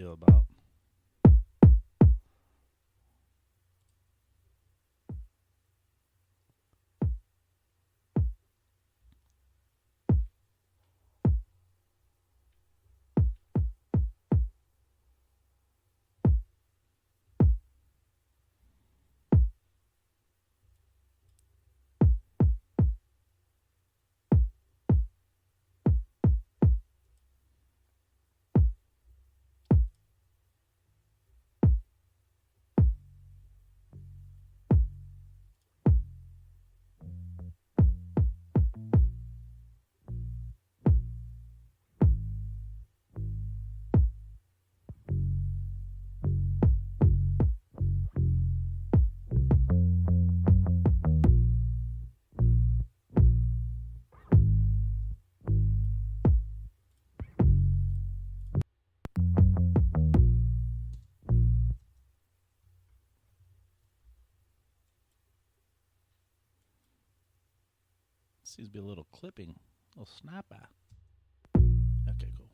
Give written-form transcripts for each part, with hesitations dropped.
deal about. Seems to be a little clipping, a little snapper. Okay, cool.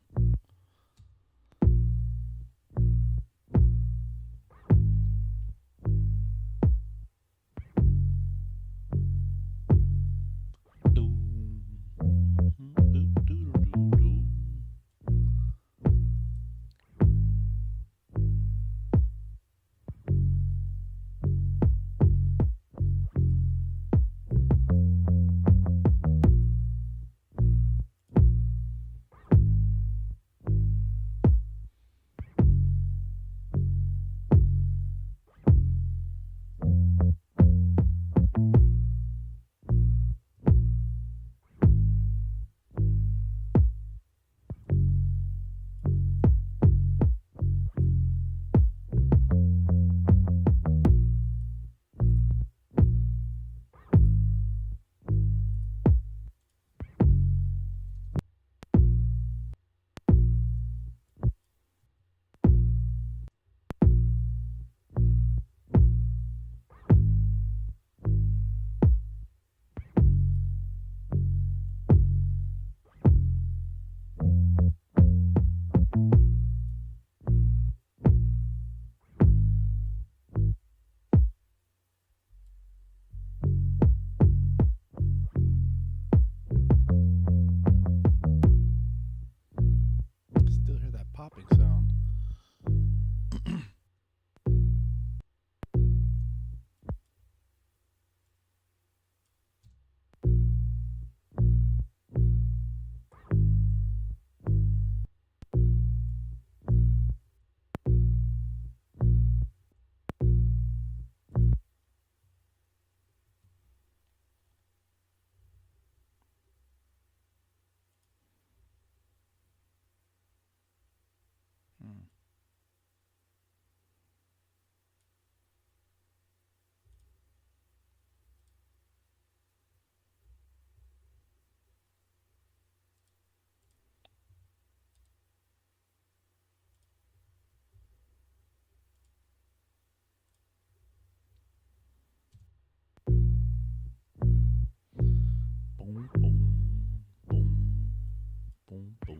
Still hear that popping sound. Hmm. Boom, boom, boom, boom, boom, boom, boom, boom,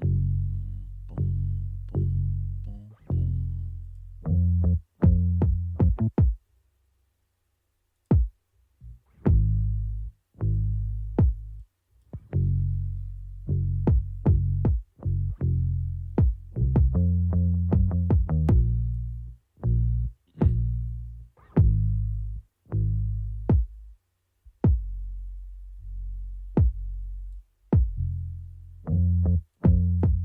boom.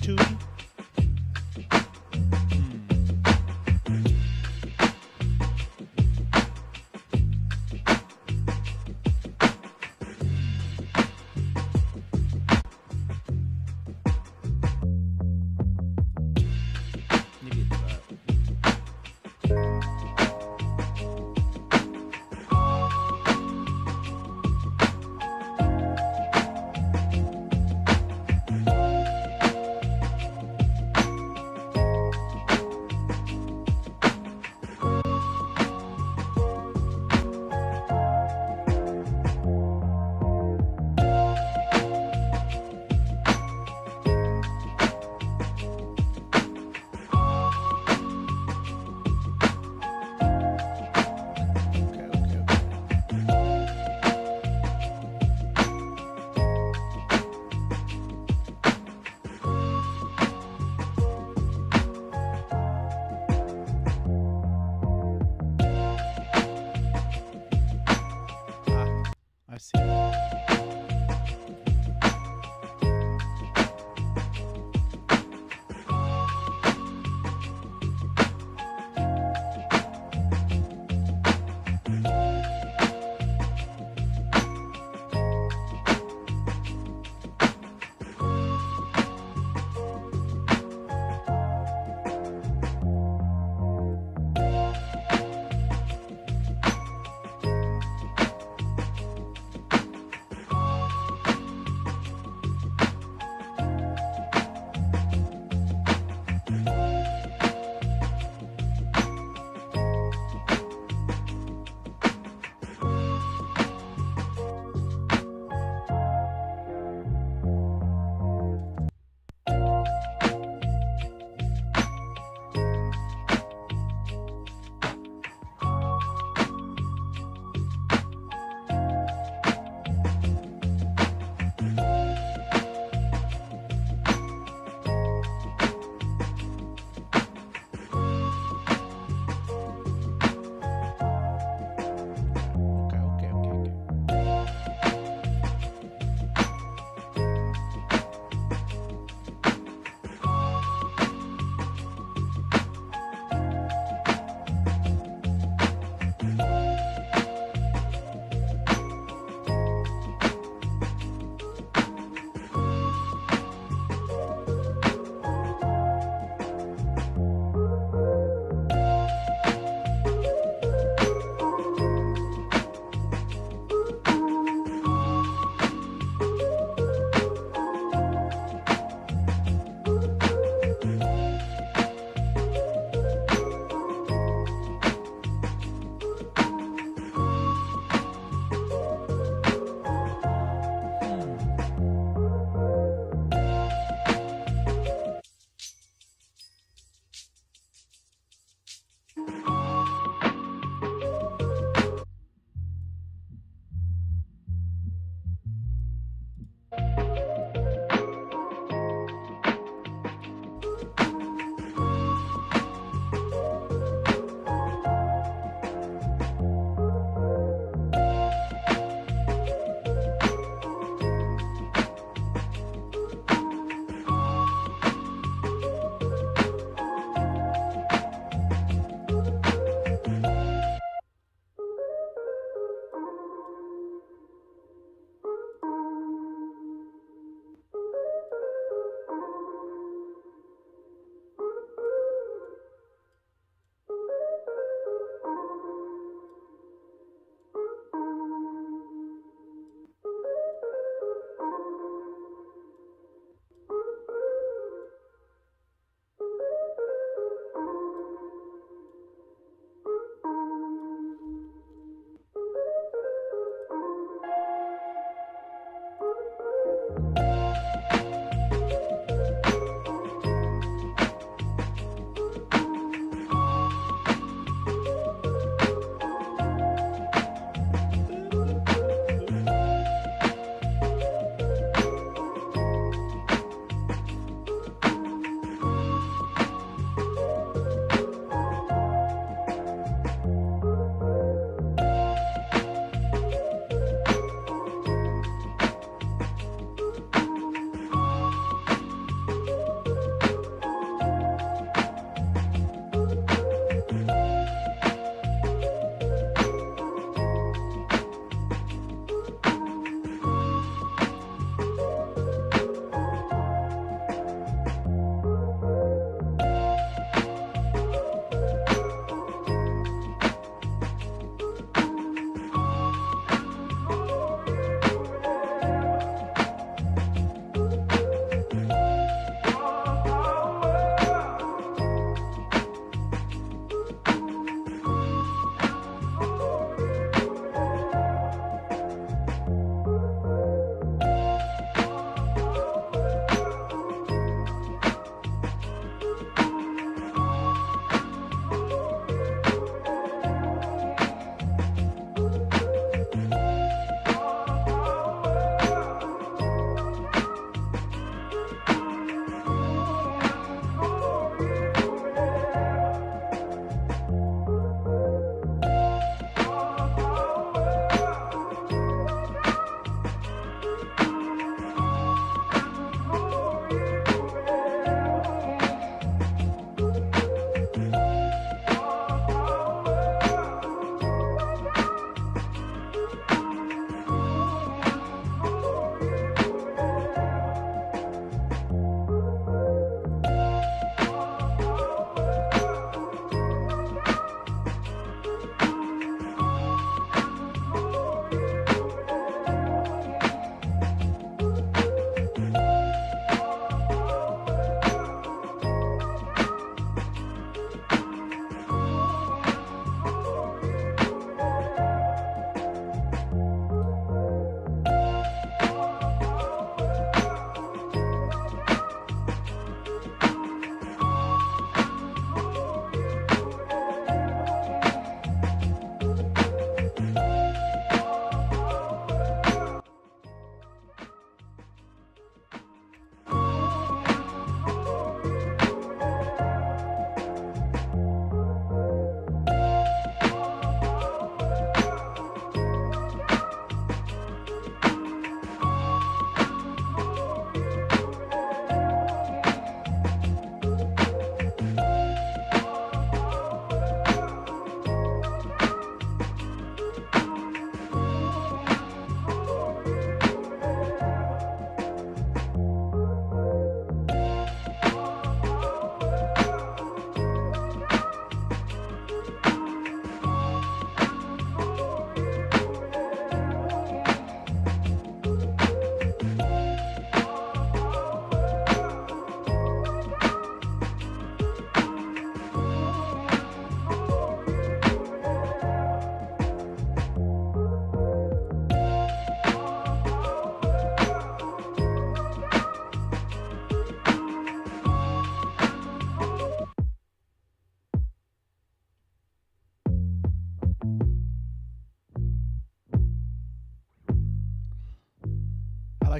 Tootie? Maybe it's that.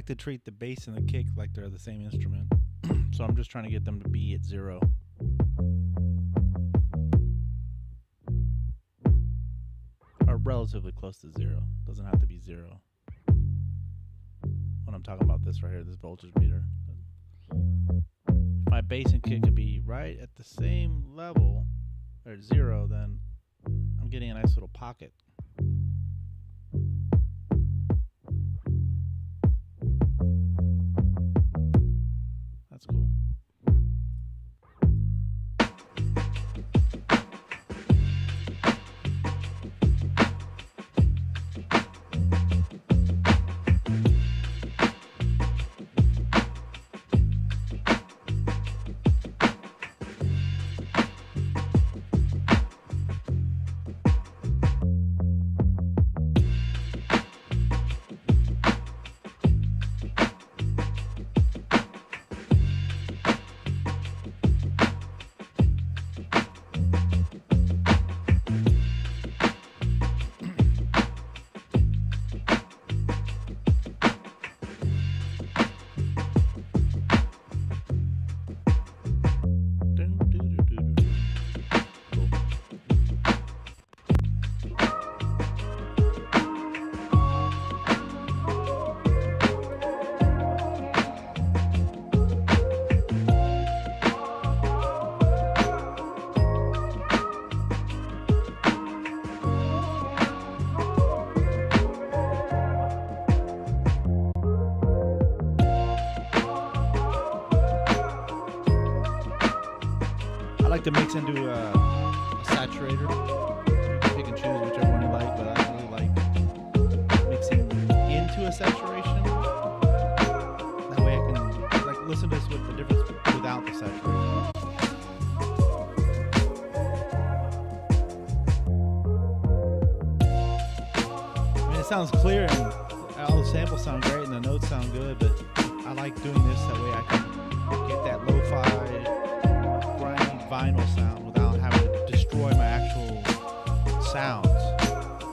to treat the bass and the kick like they're the same instrument. So I'm just trying to get them to be at 0. Or relatively close to 0. Doesn't have to be 0. When I'm talking about this right here, this voltage meter. If my bass and kick can be right at the same level, or 0, then I'm getting a nice little pocket. That's cool. I like to mix into a saturator. You can pick and choose whichever one you like, but I really like mixing into a saturation. That way I can like listen to this with the difference without the saturation. I mean, it sounds clear and all the samples sound great and the notes sound good, but I like doing this that way I can get that lo-fi vinyl sound without having to destroy my actual sounds.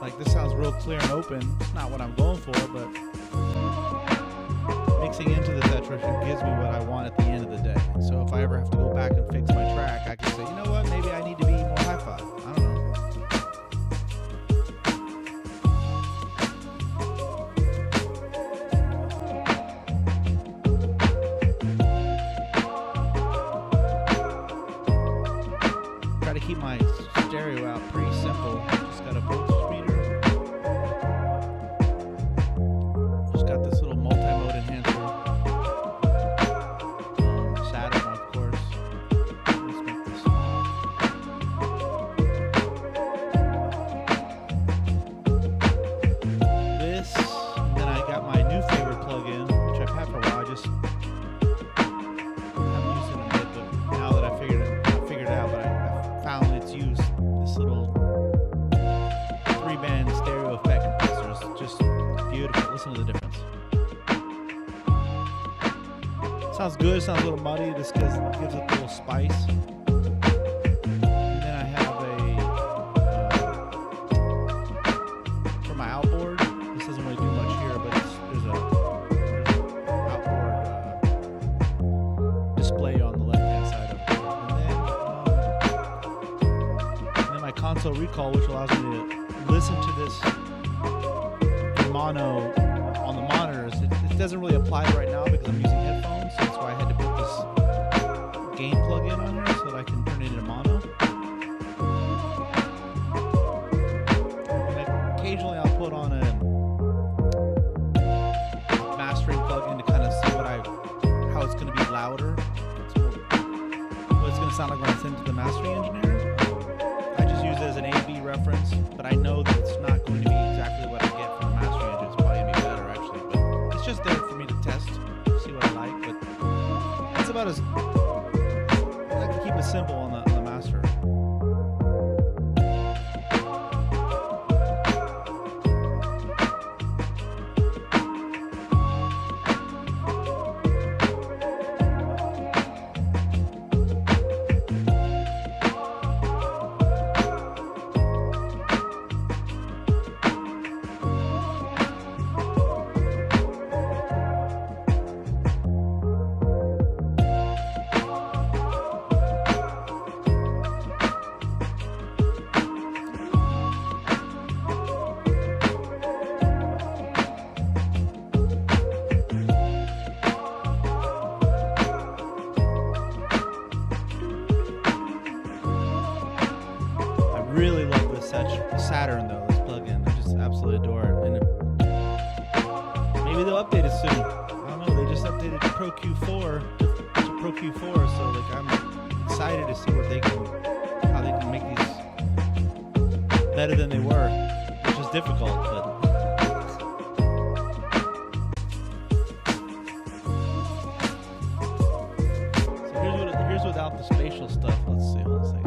Like this sounds real clear and open. It's not what I'm going for, but mixing into the saturation gives me what I want at the end of the day. So if I ever have to go back and fix my track, I can say, you know what, maybe I need to be more hi-fi. I don't know. Keep my stereo out pretty simple. Just got a voltage meter. Just got this little multi-mode enhancer. Saturn, of course. Let's make this small. This, and then I got my new favorite plug-in, which I've had for a while. I just haven't used it in a bit, but now that I figured it out, but I found its use. This little 3-band stereo effect compressor is just beautiful. Listen to the difference. Sounds good, sounds a little muddy. This gives it a little spice. And then I have for my outboard. This doesn't really do much here, but there's a outboard display on the left-hand side of it. And then my console recall, which allows me to listen to this in mono on the monitors. It doesn't really apply right now because I'm using headphones, so that's why I had to put this gain plug in on here so that I can turn it into mono. And occasionally I'll put on a mastering plug-in to kind of see how it's going to be louder. What it's going to sound like when I send it to the mastering engineer. I just use it as an A/B reference, but I know that it's not going to be exactly what I get from the mastering engine. It's probably going to be better actually, but it's just there for me to test, see what I like. But that's about as I like to keep it simple on the master. really love this Saturn though, this plugin. I just absolutely adore it. And maybe they'll update it soon. I don't know. They just updated Pro Q4 to Pro Q4, so like I'm excited to see how they can make these better than they were, which is difficult, but. Here's without the spatial stuff. Let's see. Hold on a second.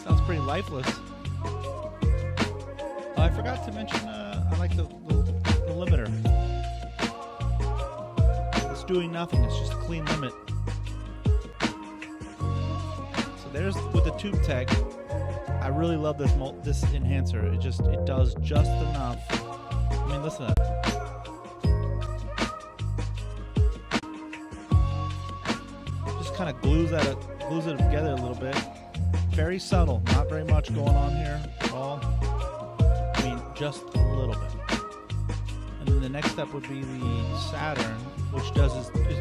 Sounds pretty lifeless. Oh, I forgot to mention. I like the limiter. It's doing nothing. It's just a clean limit. So there's with the tube tech. I really love this enhancer. It does just enough. I mean, listen to that. Kind of glues it together a little bit. Very subtle, not very much going on here at all. I mean, just a little bit. And then the next step would be the Saturn, which is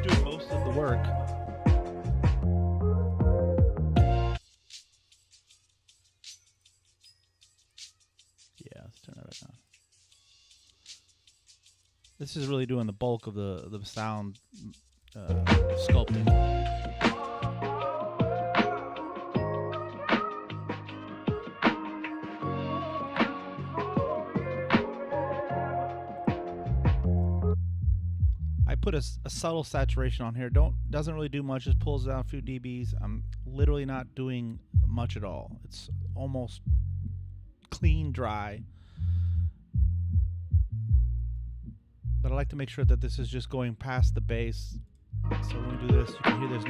doing most of the work. Yeah, let's turn that back on. This is really doing the bulk of the sound sculpting. Put a subtle saturation on here. Doesn't really do much. Just pulls down a few dBs. I'm literally not doing much at all. It's almost clean, dry. But I like to make sure that this is just going past the bass. So when we do this, you can hear there's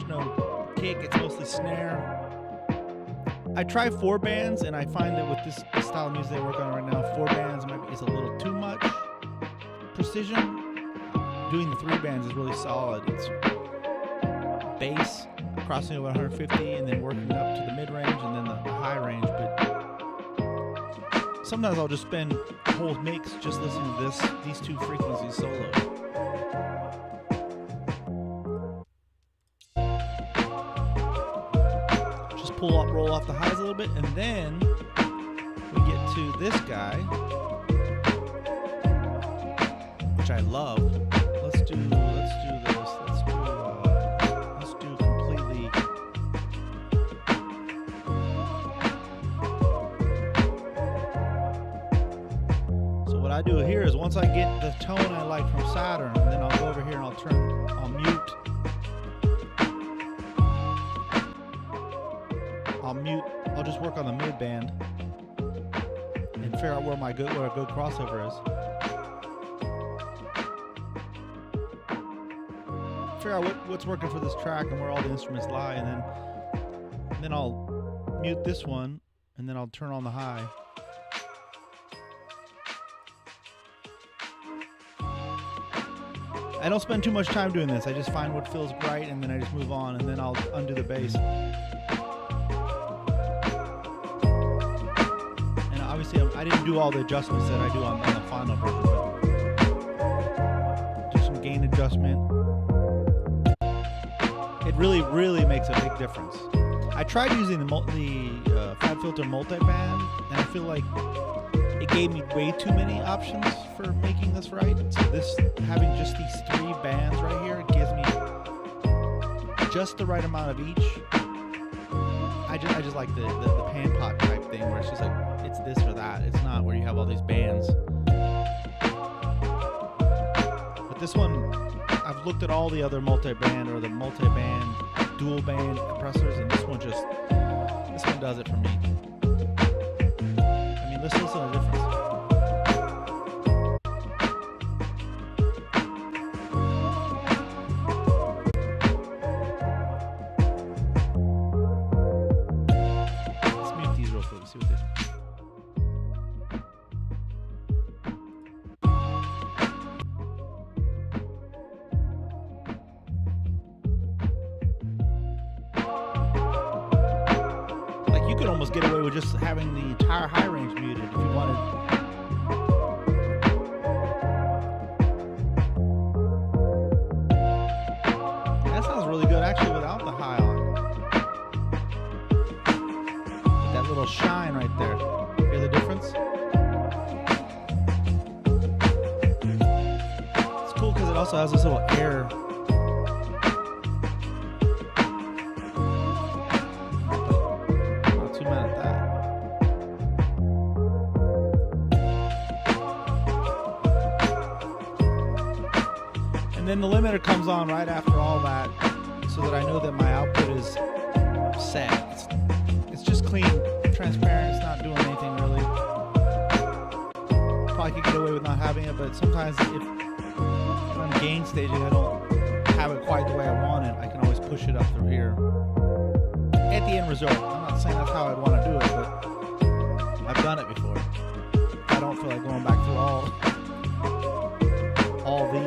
no kick. It's mostly snare. I try 4 bands, and I find that with this style of music they work on right now, 4 bands is a little too much precision. Doing the 3 bands is really solid. It's bass crossing over 150 and then working up to the mid range and then the high range. But sometimes I'll just spend a whole mix just listening to these 2 frequencies solo. Just roll off the highs a little bit, and then we get to this guy, which I love. Let's do this. Let's do completely. So what I do here is once I get the tone I like from Saturn, then I'll go over here and I'll mute. I'll just work on the mid band and figure out where a good crossover is. Figure out what's working for this track and where all the instruments lie, and then I'll mute this one, and then I'll turn on the high. I don't spend too much time doing this. I just find what feels right, and then I just move on, and then I'll undo the bass. And obviously I didn't do all the adjustments that I do on the final version, but do some gain adjustment. It really makes a big difference. I tried using the Fab Filter multiband, and I feel like it gave me way too many options for making this right. So having just these 3 bands right here, it gives me just the right amount of each. I just like the pan pot type thing where it's just like it's this or that. It's not where you have all these bands. But this one, I've looked at all the other multi-band or the multi-band dual band compressors, and this one does it for me. I mean, let's listen to the difference. Let's mute these real quick. See what they do. You could almost get away with just having the entire high range muted if you wanted. also has this little air. Not too mad at that. And then the limiter comes on right after all that, so that I know that my output is set. It's just clean, transparent. It's not doing anything really. Probably could get away with not having it, but sometimes if I'm gain staging, I don't have it quite the way I want it. I can always push it up through here at the end result. I'm not saying that's how I'd want to do it, but I've done it before. I don't feel like going back through all these.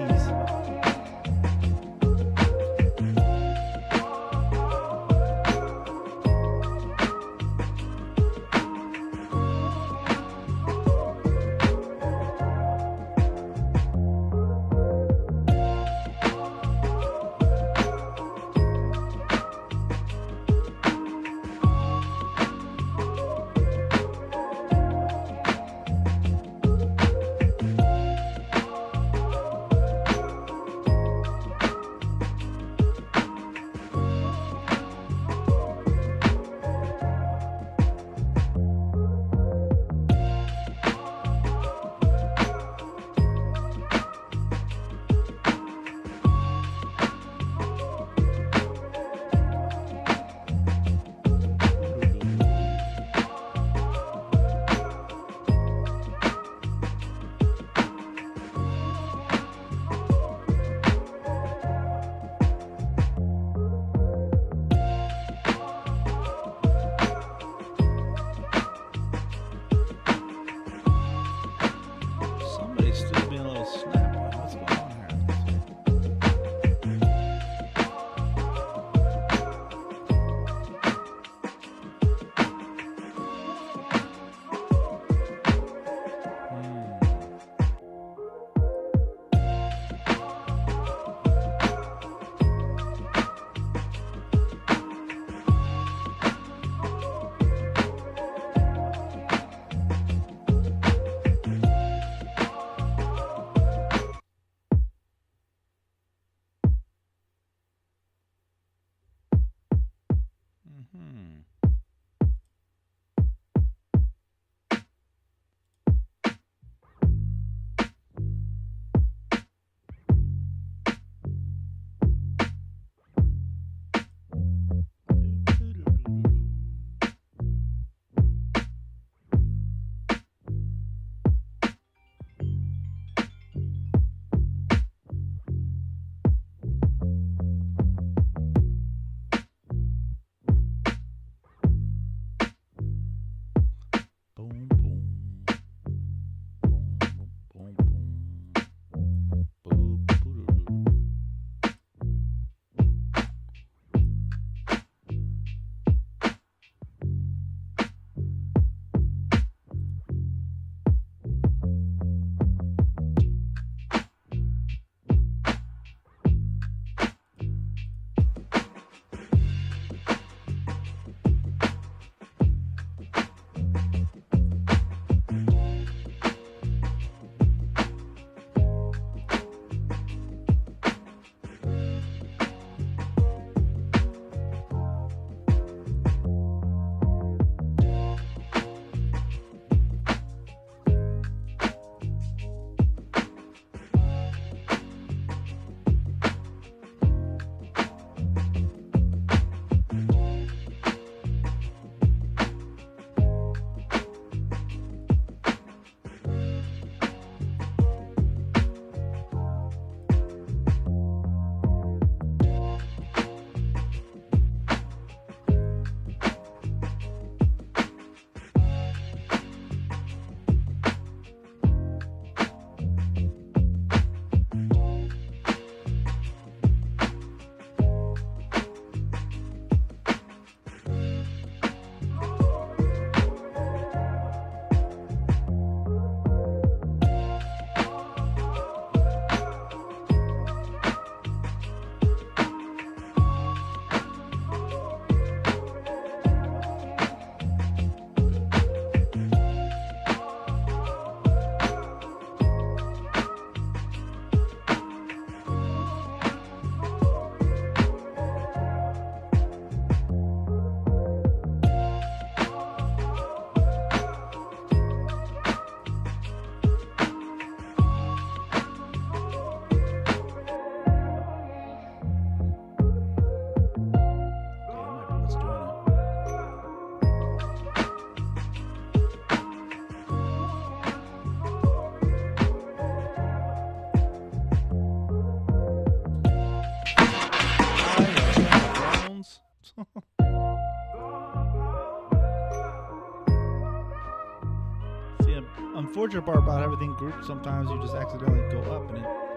unfortunate part about everything grouped, sometimes you just accidentally go up and it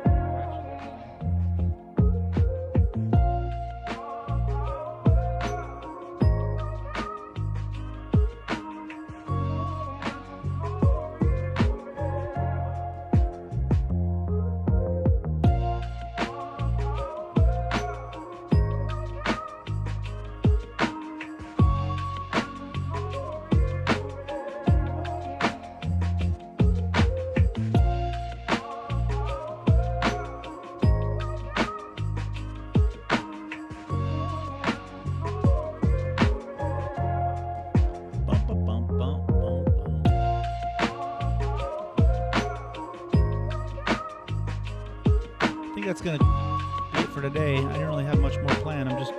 that's gonna be it for today. I didn't really have much more planned. I'm just,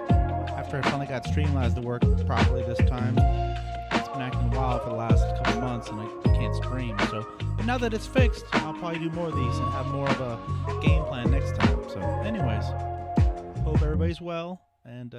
after I finally got Streamlabs to work properly this time, it's been acting wild for the last couple months and I can't stream. So, but now that it's fixed, I'll probably do more of these and have more of a game plan next time. So anyways, hope everybody's well, and